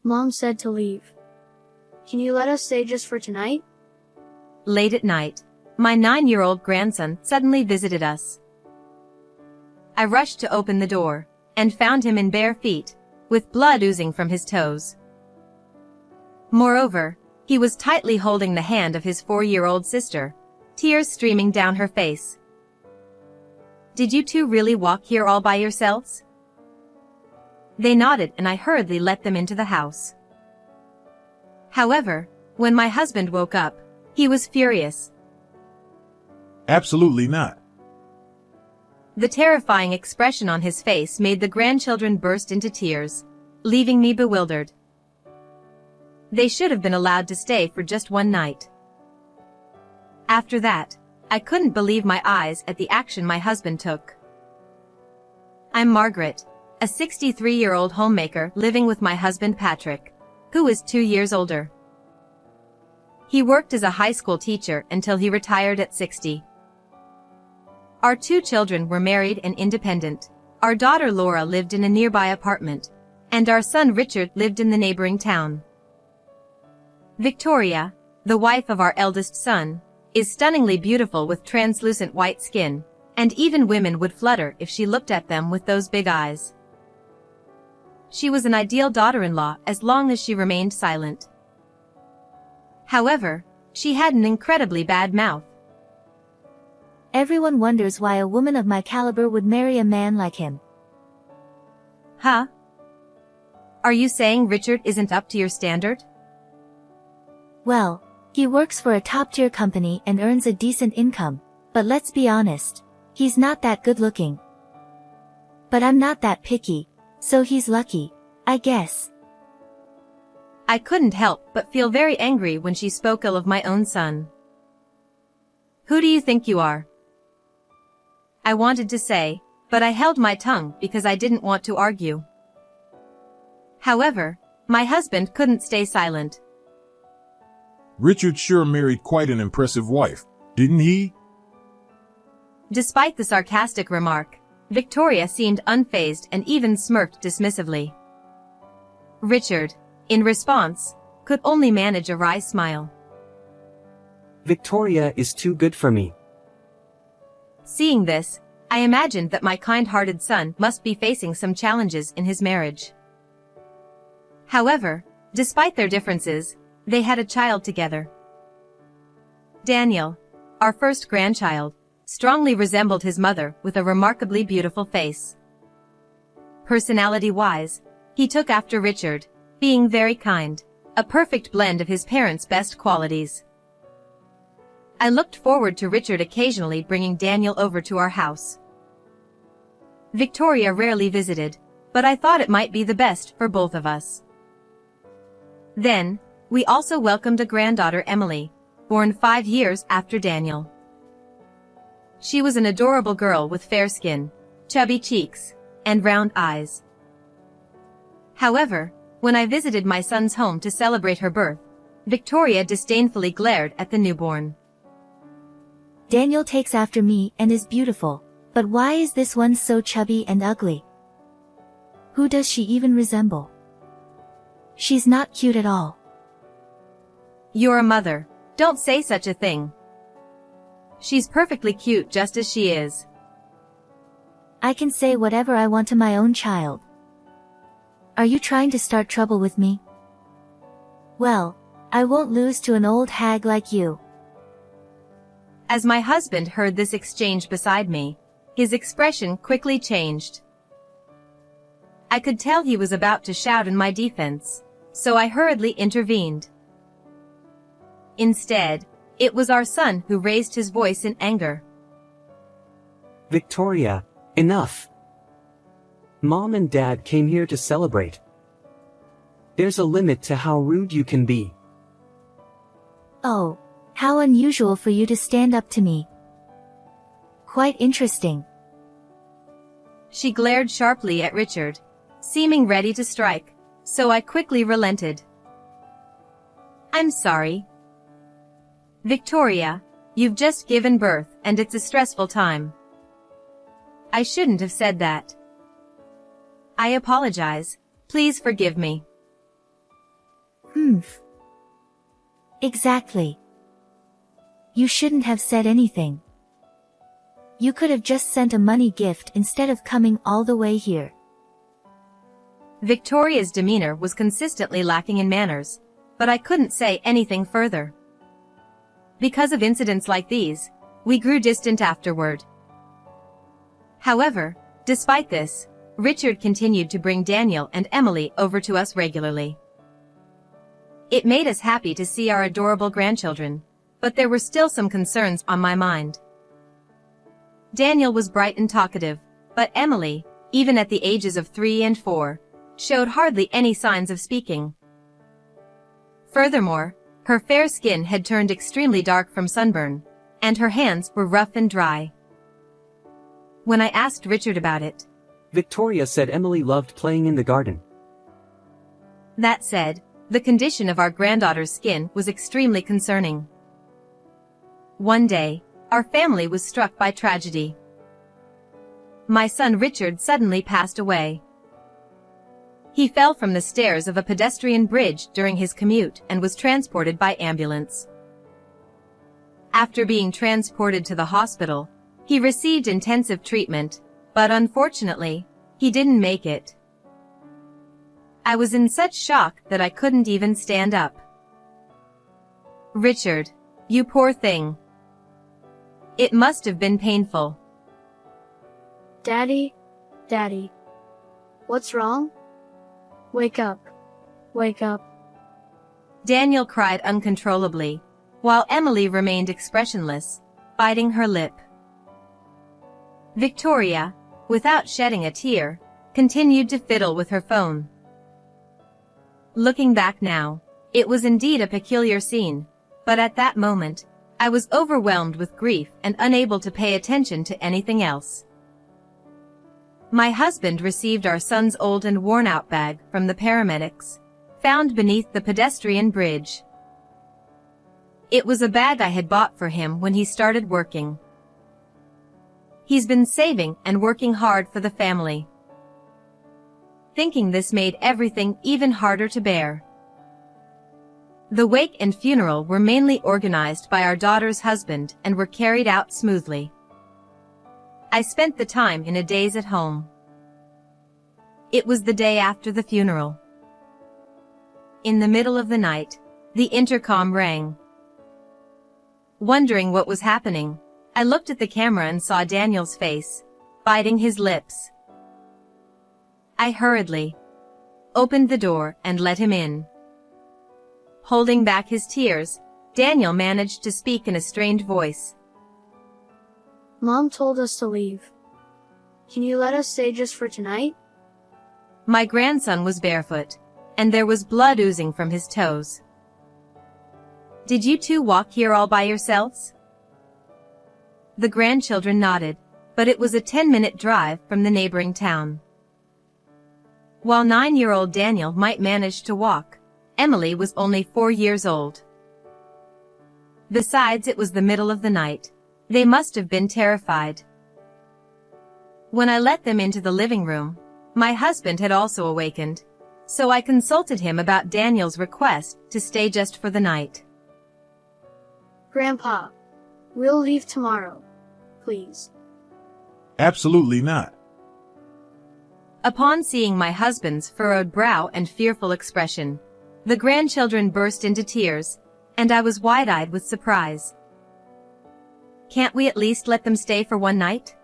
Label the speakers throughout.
Speaker 1: Mom said to leave. Can you let us stay just for tonight?
Speaker 2: Late at night, my 9-year-old grandson suddenly visited us. I rushed to open the door, and found him in bare feet, with blood oozing from his toes. Moreover, he was tightly holding the hand of his 4-year-old sister, tears streaming down her face. "Did you two really walk here all by yourselves?" They nodded, and I hurriedly let them into the house. However, when my husband woke up, he was furious.
Speaker 3: Absolutely not.
Speaker 2: The terrifying expression on his face made the grandchildren burst into tears, leaving me bewildered. They should have been allowed to stay for just one night. After that, I couldn't believe my eyes at the action my husband took. I'm Margaret, a 63-year-old homemaker living with my husband Patrick, who is 2 years older. He worked as a high school teacher until he retired at 60. Our 2 children were married and independent. Our daughter Laura lived in a nearby apartment, and our son Richard lived in the neighboring town. Victoria, the wife of our eldest son, is stunningly beautiful with translucent white skin, and even women would flutter if she looked at them with those big eyes. She was an ideal daughter-in-law as long as she remained silent. However, she had an incredibly bad mouth.
Speaker 4: Everyone wonders why a woman of my caliber would marry a man like him.
Speaker 2: Huh? Are you saying Richard isn't up to your standard?
Speaker 4: Well, he works for a top-tier company and earns a decent income, but let's be honest, he's not that good-looking. But I'm not that picky, so he's lucky, I guess.
Speaker 2: I couldn't help but feel very angry when she spoke ill of my own son. "Who do you think you are?" I wanted to say, but I held my tongue because I didn't want to argue. However, my husband couldn't stay silent.
Speaker 3: Richard sure married quite an impressive wife, didn't he?
Speaker 2: Despite the sarcastic remark, Victoria seemed unfazed and even smirked dismissively. Richard, in response, could only manage a wry smile.
Speaker 5: Victoria is too good for me.
Speaker 2: Seeing this, I imagined that my kind-hearted son must be facing some challenges in his marriage. However, despite their differences, they had a child together. Daniel, our first grandchild, strongly resembled his mother with a remarkably beautiful face. Personality-wise, he took after Richard, being very kind, a perfect blend of his parents' best qualities. I looked forward to Richard occasionally bringing Daniel over to our house. Victoria rarely visited, but I thought it might be the best for both of us. Then, we also welcomed a granddaughter, Emily, born 5 years after Daniel. She was an adorable girl with fair skin, chubby cheeks, and round eyes. However, when I visited my son's home to celebrate her birth, Victoria disdainfully glared at the newborn.
Speaker 4: Daniel takes after me and is beautiful, but why is this one so chubby and ugly? Who does she even resemble? She's not cute at all.
Speaker 2: You're a mother, don't say such a thing. She's perfectly cute just as she is.
Speaker 4: I can say whatever I want to my own child. Are you trying to start trouble with me? Well, I won't lose to an old hag like you.
Speaker 2: As my husband heard this exchange beside me, his expression quickly changed. I could tell he was about to shout in my defense, so I hurriedly intervened. Instead, it was our son who raised his voice in anger.
Speaker 5: Victoria, enough. Mom and Dad came here to celebrate. There's a limit to how rude you can be.
Speaker 4: Oh, how unusual for you to stand up to me. Quite interesting.
Speaker 2: She glared sharply at Richard, seeming ready to strike, so I quickly relented. I'm sorry. Victoria, you've just given birth and it's a stressful time. I shouldn't have said that. I apologize, please forgive me.
Speaker 4: Humph. Exactly. You shouldn't have said anything. You could have just sent a money gift instead of coming all the way here.
Speaker 2: Victoria's demeanor was consistently lacking in manners, but I couldn't say anything further. Because of incidents like these, we grew distant afterward. However, despite this, Richard continued to bring Daniel and Emily over to us regularly. It made us happy to see our adorable grandchildren, but there were still some concerns on my mind. Daniel was bright and talkative, but Emily, even at the ages of 3 and 4, showed hardly any signs of speaking. Furthermore, her fair skin had turned extremely dark from sunburn, and her hands were rough and dry. When I asked Richard about it,
Speaker 5: Victoria said Emily loved playing in the garden.
Speaker 2: That said, the condition of our granddaughter's skin was extremely concerning. One day, our family was struck by tragedy. My son Richard suddenly passed away. He fell from the stairs of a pedestrian bridge during his commute and was transported by ambulance. After being transported to the hospital, he received intensive treatment, but unfortunately, he didn't make it. I was in such shock that I couldn't even stand up. Richard, you poor thing. It must have been painful.
Speaker 1: Daddy, Daddy. What's wrong? Wake up. Wake up.
Speaker 2: Daniel cried uncontrollably, while Emily remained expressionless, biting her lip. Victoria, without shedding a tear, continued to fiddle with her phone. Looking back now, it was indeed a peculiar scene, but at that moment, I was overwhelmed with grief and unable to pay attention to anything else. My husband received our son's old and worn-out bag from the paramedics, found beneath the pedestrian bridge. It was a bag I had bought for him when he started working. He's been saving and working hard for the family. Thinking this made everything even harder to bear. The wake and funeral were mainly organized by our daughter's husband and were carried out smoothly. I spent the time in a daze at home. It was the day after the funeral. In the middle of the night, the intercom rang. Wondering what was happening, I looked at the camera and saw Daniel's face, biting his lips. I hurriedly opened the door and let him in. Holding back his tears, Daniel managed to speak in a strained voice.
Speaker 1: Mom told us to leave. Can you let us stay just for tonight?
Speaker 2: My grandson was barefoot, and there was blood oozing from his toes. Did you two walk here all by yourselves? The grandchildren nodded, but it was a 10-minute drive from the neighboring town. While 9-year-old Daniel might manage to walk, Emily was only 4 years old. Besides, it was the middle of the night. They must have been terrified. When I let them into the living room, my husband had also awakened, so I consulted him about Daniel's request to stay just for the night.
Speaker 1: Grandpa, we'll leave tomorrow. Please.
Speaker 3: Absolutely not.
Speaker 2: Upon seeing my husband's furrowed brow and fearful expression, the grandchildren burst into tears, and I was wide-eyed with surprise. Can't we at least let them stay for one night?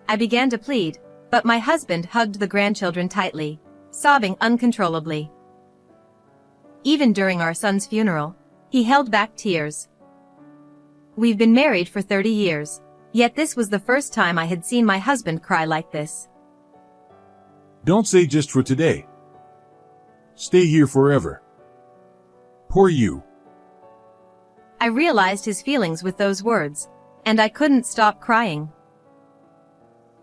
Speaker 2: I began to plead, but my husband hugged the grandchildren tightly, sobbing uncontrollably. Even during our son's funeral, he held back tears. We've been married for 30 years, yet this was the first time I had seen my husband cry like this.
Speaker 3: Don't say just for today. Stay here forever. Poor you.
Speaker 2: I realized his feelings with those words, and I couldn't stop crying.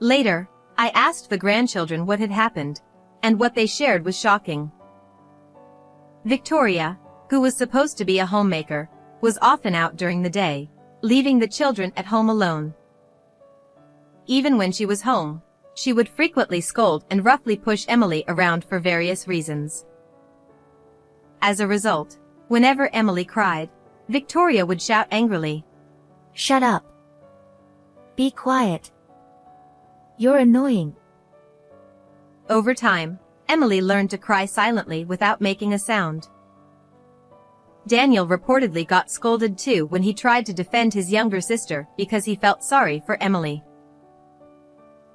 Speaker 2: Later, I asked the grandchildren what had happened, and what they shared was shocking. Victoria, who was supposed to be a homemaker, was often out during the day, leaving the children at home alone. Even when she was home, she would frequently scold and roughly push Emily around for various reasons. As a result, whenever Emily cried, Victoria would shout angrily,
Speaker 4: Shut up. Be quiet. You're annoying.
Speaker 2: Over time, Emily learned to cry silently without making a sound. Daniel reportedly got scolded too when he tried to defend his younger sister because he felt sorry for Emily.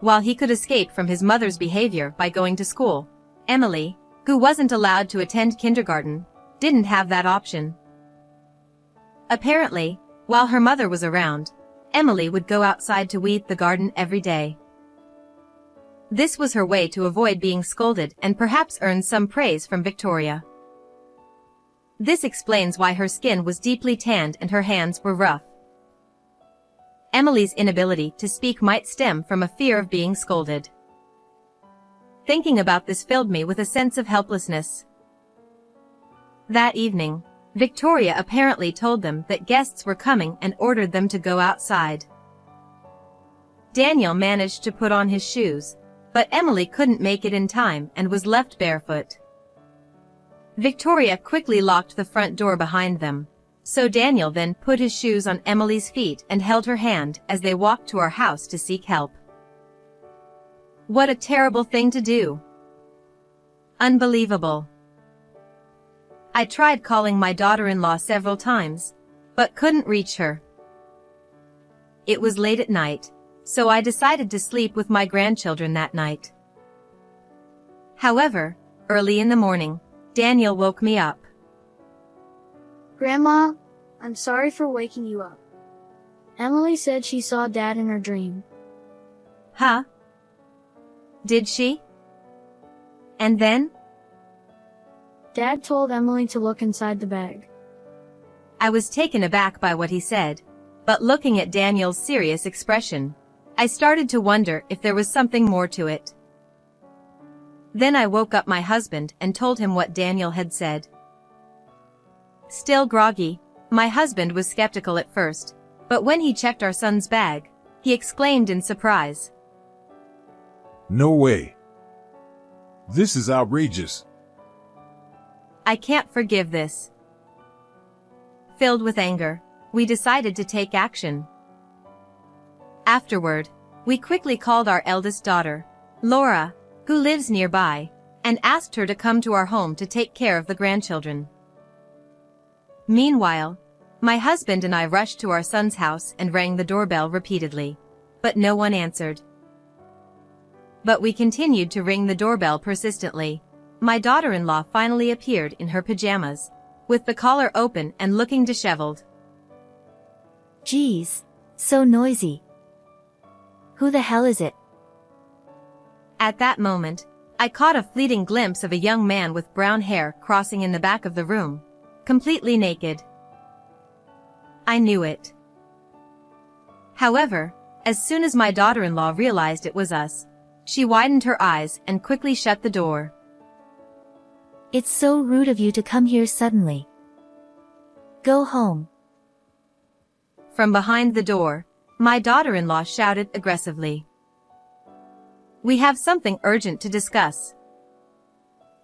Speaker 2: While he could escape from his mother's behavior by going to school, Emily, who wasn't allowed to attend kindergarten, didn't have that option. Apparently, while her mother was around, Emily would go outside to weed the garden every day. This was her way to avoid being scolded and perhaps earn some praise from Victoria. This explains why her skin was deeply tanned and her hands were rough. Emily's inability to speak might stem from a fear of being scolded. Thinking about this filled me with a sense of helplessness. That evening, Victoria apparently told them that guests were coming and ordered them to go outside. Daniel managed to put on his shoes, but Emily couldn't make it in time and was left barefoot. Victoria quickly locked the front door behind them, so Daniel then put his shoes on Emily's feet and held her hand as they walked to our house to seek help. What a terrible thing to do. Unbelievable. I tried calling my daughter-in-law several times, but couldn't reach her. It was late at night, so I decided to sleep with my grandchildren that night. However, early in the morning, Daniel woke me up.
Speaker 1: Grandma, I'm sorry for waking you up. Emily said she saw Dad in her dream.
Speaker 2: Huh? Did she? And then?
Speaker 1: Dad told Emily to look inside the bag.
Speaker 2: I was taken aback by what he said, but looking at Daniel's serious expression, I started to wonder if there was something more to it. Then I woke up my husband and told him what Daniel had said. Still groggy, my husband was skeptical at first, but when he checked our son's bag, he exclaimed in surprise.
Speaker 3: No way. This is outrageous.
Speaker 2: I can't forgive this. Filled with anger, we decided to take action. Afterward, we quickly called our eldest daughter, Laura, who lives nearby, and asked her to come to our home to take care of the grandchildren. Meanwhile, my husband and I rushed to our son's house and rang the doorbell repeatedly, but no one answered. But we continued to ring the doorbell persistently. My daughter-in-law finally appeared in her pajamas, with the collar open and looking disheveled.
Speaker 4: Geez, so noisy. Who the hell is it?
Speaker 2: At that moment, I caught a fleeting glimpse of a young man with brown hair crossing in the back of the room, completely naked. I knew it. However, as soon as my daughter-in-law realized it was us, she widened her eyes and quickly shut the door.
Speaker 4: It's so rude of you to come here suddenly. Go home.
Speaker 2: From behind the door, my daughter-in-law shouted aggressively. We have something urgent to discuss.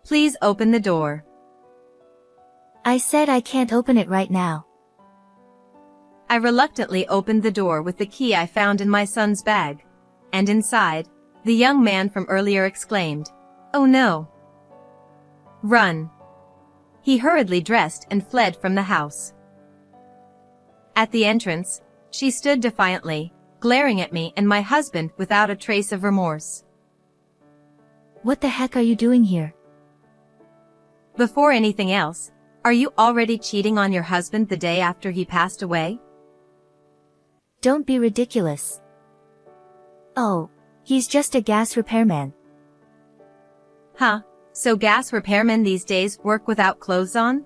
Speaker 2: Please open the door.
Speaker 4: I said I can't open it right now.
Speaker 2: I reluctantly opened the door with the key I found in my son's bag, and inside, the young man from earlier exclaimed, "Oh no! Run!" He hurriedly dressed and fled from the house. At the entrance, she stood defiantly, glaring at me and my husband without a trace of remorse.
Speaker 4: What the heck are you doing here?
Speaker 2: Before anything else, are you already cheating on your husband the day after he passed away?
Speaker 4: Don't be ridiculous. Oh, he's just a gas repairman.
Speaker 2: Huh, so gas repairmen these days work without clothes on?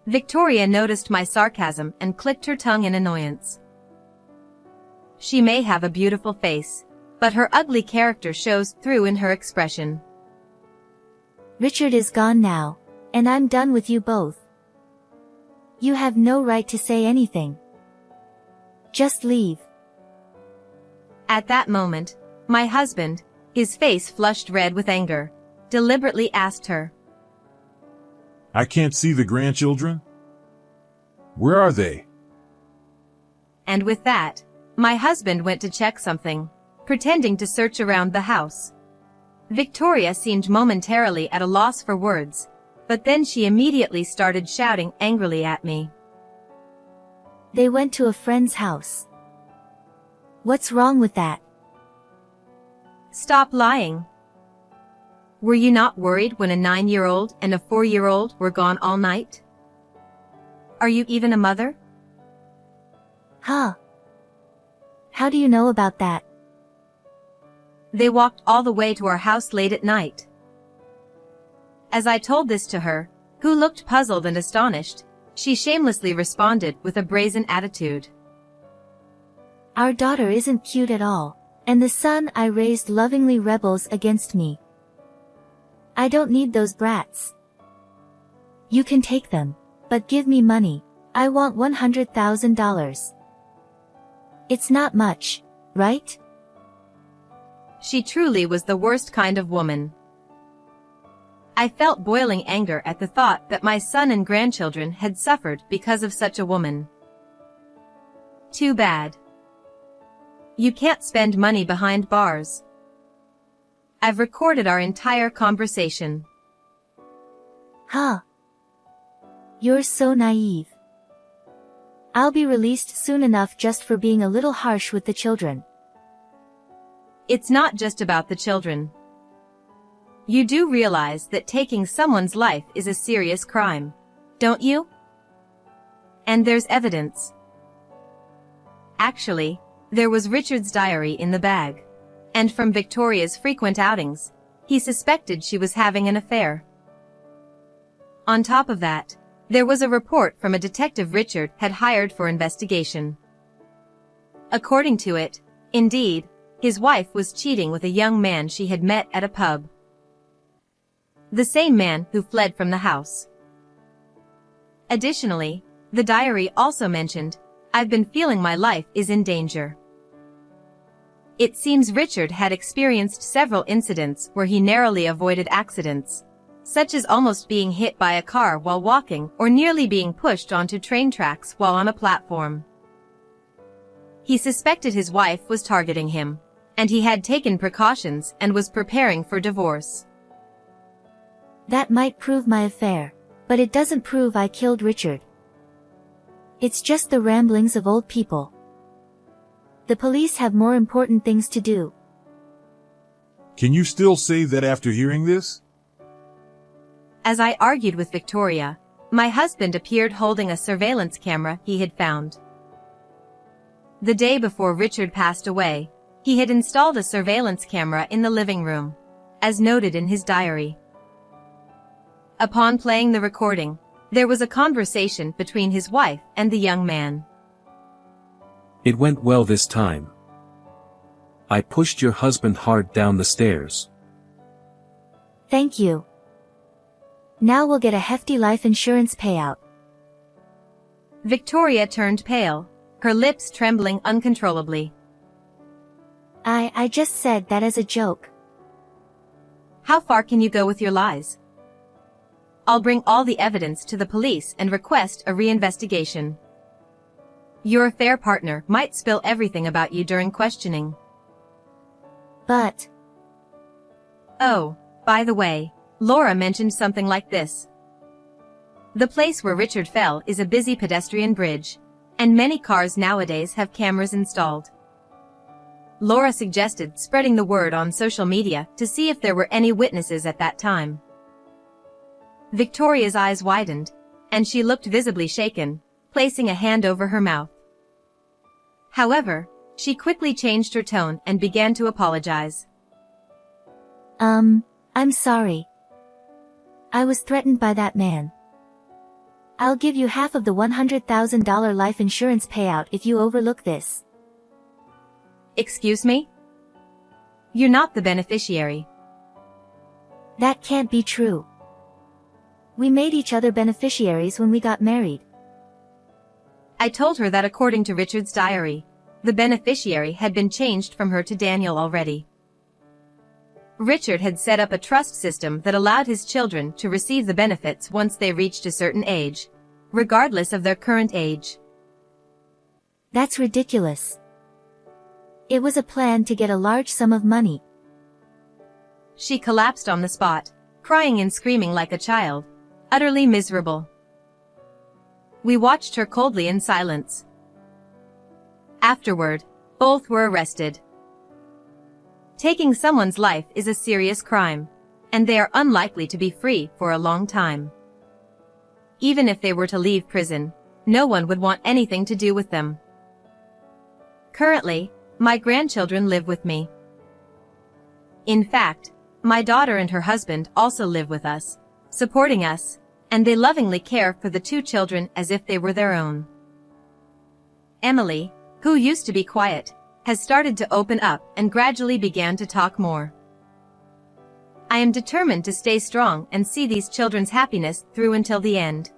Speaker 2: Victoria noticed my sarcasm and clicked her tongue in annoyance. She may have a beautiful face, but her ugly character shows through in her expression.
Speaker 4: Richard is gone now, and I'm done with you both. You have no right to say anything. Just leave.
Speaker 2: At that moment, my husband, his face flushed red with anger, deliberately asked her,
Speaker 3: I can't see the grandchildren. Where are they?
Speaker 2: And with that, my husband went to check something, pretending to search around the house. Victoria seemed momentarily at a loss for words, but then she immediately started shouting angrily at me.
Speaker 4: They went to a friend's house. What's wrong with that?
Speaker 2: Stop lying. Were you not worried when a 9-year-old and a 4-year-old were gone all night? Are you even a mother?
Speaker 4: Huh. How do you know about that?
Speaker 2: They walked all the way to our house late at night. As I told this to her, who looked puzzled and astonished, she shamelessly responded with a brazen attitude.
Speaker 4: Our daughter isn't cute at all, and the son I raised lovingly rebels against me. I don't need those brats. You can take them, but give me money. I want $100,000. It's not much, right?
Speaker 2: She truly was the worst kind of woman. I felt boiling anger at the thought that my son and grandchildren had suffered because of such a woman. Too bad. You can't spend money behind bars. I've recorded our entire conversation.
Speaker 4: Huh. You're so naive. I'll be released soon enough just for being a little harsh with the children.
Speaker 2: It's not just about the children. You do realize that taking someone's life is a serious crime, don't you? And there's evidence. Actually, there was Richard's diary in the bag. And from Victoria's frequent outings, he suspected she was having an affair. On top of that, there was a report from a detective Richard had hired for investigation. According to it, indeed, his wife was cheating with a young man she had met at a pub. The same man who fled from the house. Additionally, the diary also mentioned, "I've been feeling my life is in danger." It seems Richard had experienced several incidents where he narrowly avoided accidents, such as almost being hit by a car while walking or nearly being pushed onto train tracks while on a platform. He suspected his wife was targeting him, and he had taken precautions and was preparing for divorce.
Speaker 4: That might prove my affair, but it doesn't prove I killed Richard. It's just the ramblings of old people. The police have more important things to do.
Speaker 3: Can you still say that after hearing this?
Speaker 2: As I argued with Victoria, my husband appeared holding a surveillance camera he had found. The day before Richard passed away, he had installed a surveillance camera in the living room, as noted in his diary. Upon playing the recording, there was a conversation between his wife and the young man.
Speaker 6: It went well this time. I pushed your husband hard down the stairs.
Speaker 4: Thank you. Now we'll get a hefty life insurance payout.
Speaker 2: Victoria turned pale, her lips trembling uncontrollably.
Speaker 4: I just said that as a joke.
Speaker 2: How far can you go with your lies? I'll bring all the evidence to the police and request a reinvestigation. Your affair partner might spill everything about you during questioning.
Speaker 4: But...
Speaker 2: Oh, by the way, Laura mentioned something like this. The place where Richard fell is a busy pedestrian bridge, and many cars nowadays have cameras installed. Laura suggested spreading the word on social media to see if there were any witnesses at that time. Victoria's eyes widened, and she looked visibly shaken, placing a hand over her mouth. However, she quickly changed her tone and began to apologize.
Speaker 4: I'm sorry. I was threatened by that man. I'll give you half of the $100,000 life insurance payout if you overlook this.
Speaker 2: Excuse me? You're not the beneficiary.
Speaker 4: That can't be true. We made each other beneficiaries when we got married.
Speaker 2: I told her that according to Richard's diary, the beneficiary had been changed from her to Daniel already. Richard had set up a trust system that allowed his children to receive the benefits once they reached a certain age, regardless of their current age.
Speaker 4: That's ridiculous. It was a plan to get a large sum of money.
Speaker 2: She collapsed on the spot, crying and screaming like a child, utterly miserable. We watched her coldly in silence. Afterward, both were arrested. Taking someone's life is a serious crime, and they are unlikely to be free for a long time. Even if they were to leave prison, no one would want anything to do with them. Currently, my grandchildren live with me. In fact, my daughter and her husband also live with us, supporting us, and they lovingly care for the two children as if they were their own. Emily, who used to be quiet, has started to open up and gradually began to talk more. I am determined to stay strong and see these children's happiness through until the end.